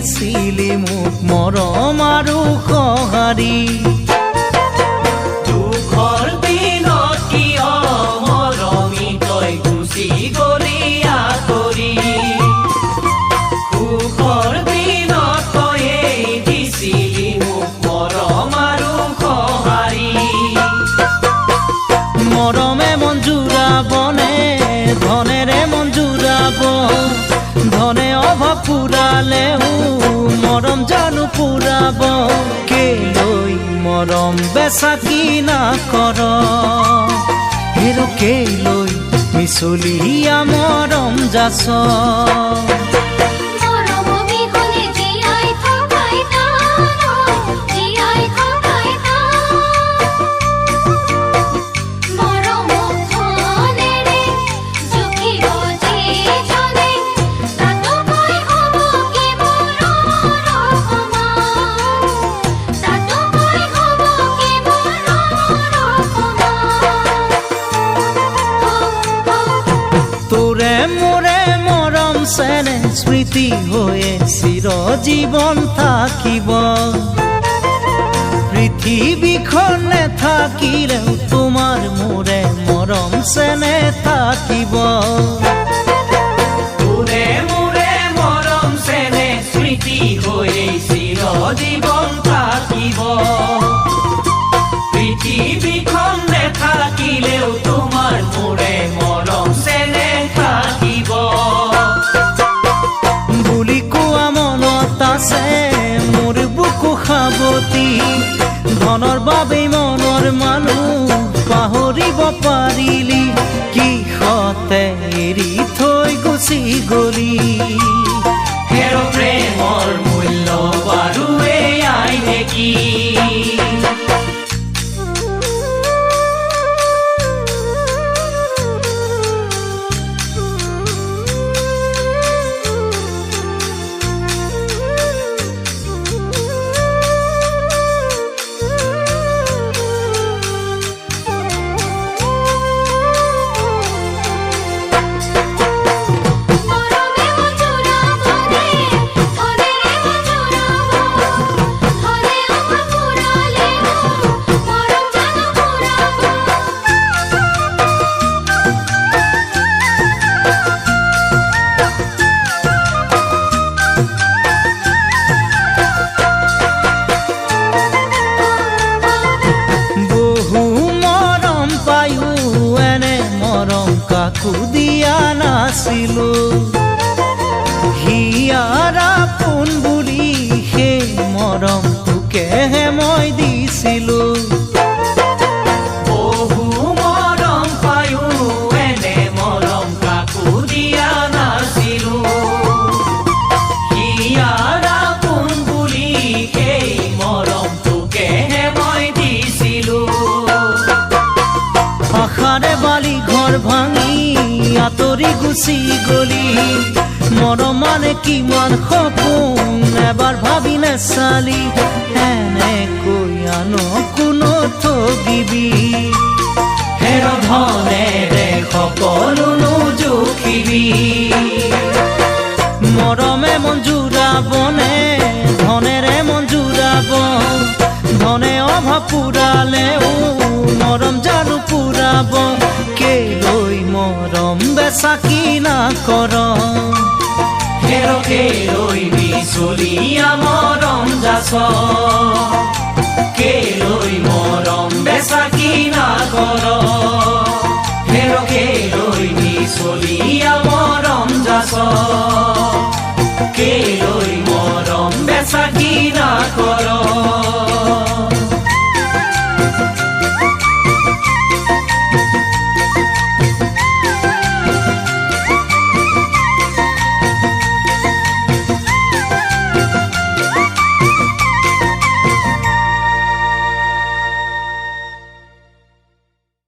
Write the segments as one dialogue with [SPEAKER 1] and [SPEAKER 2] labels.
[SPEAKER 1] দিছিলি মোক মৰম আৰু সঁহাৰি দুখৰ দিনত কিয় মৰমি তই গুচি গলি আঁতৰি সুখৰ দিনত তয়ে দিছিলি মোক মৰম আৰু সঁহাৰি মৰমে মন জোৰাবনে ধনেৰে মন জোৰাব ধনে অভাৱ পুৰালেও মৰম জানো পুৰাব কেলৈ মৰম বেচা কিনা কৰ হেৰ কেলৈ মিছলিয়া মৰম যাচ চেনে স্মৃতি হৈয়ে চিৰজীৱন থাকিব পৃথিৱীখনে থাকিলেও তোমাৰ মোৰে মৰম চেনে থাকিব তোৰে মোৰে মৰম চেনে স্মৃতি হৈয়ে চিৰজীৱন থাকিব পৃথিৱীখনে থাকিলেও তোমাৰ মোৰে মৰম চেনে থাকিব মোৰ বুকু সাৱতি ধনৰ বাবে মনৰ মানুহ পাহৰিব পাৰিলি কিহতে এৰি থৈ গুচি গলি হেৰ প্ৰেমৰ মূল্য বাৰু এয়াই নেকি কাকো দিয়া নাছিলো হিয়াৰা পোন বুলি সেই মৰম তোকেহে মই দিছিলো বহু মৰম পায়ো এনে মৰম কাকো দিয়া নাছিলো হিয়াৰা পোন বুলি সেই মৰম তোকেহে মই দিছিলো আশাৰে বালি ঘৰ ভাঙি আঁতৰি গুচি গলি মৰম মানে কিমান সপোন এবাৰ ভাবি নেচালি এনেকৈ আনো কোনো ঠগিবি হেৰ ধনেৰে সকলো নোজোখিবি মৰমে মন জোৰাবনে ধনেৰে মন জোৰাব ধনে অভাৱ পুৰালেও মৰম জানো পুৰাব কেলৈ মৰম বেচা কিনা কৰ হেৰ কেলৈ মিছলিয়া মৰম যাচ কেলৈ মৰম বেচা কিনা কৰ হেৰ কেলৈ মিছলিয়া মৰম যাচ কেলৈ মৰম বেচা কিনা কৰ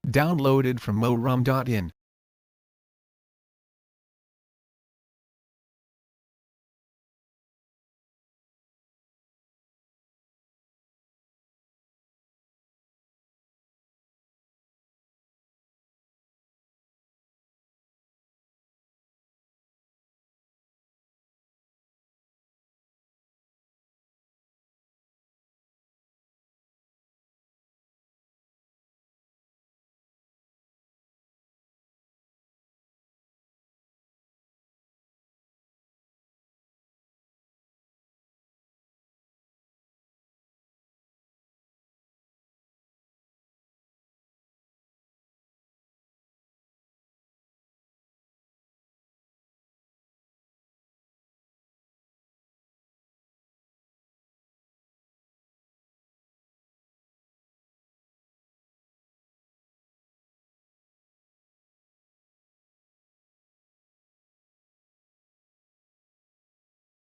[SPEAKER 2] Downloaded from morum.in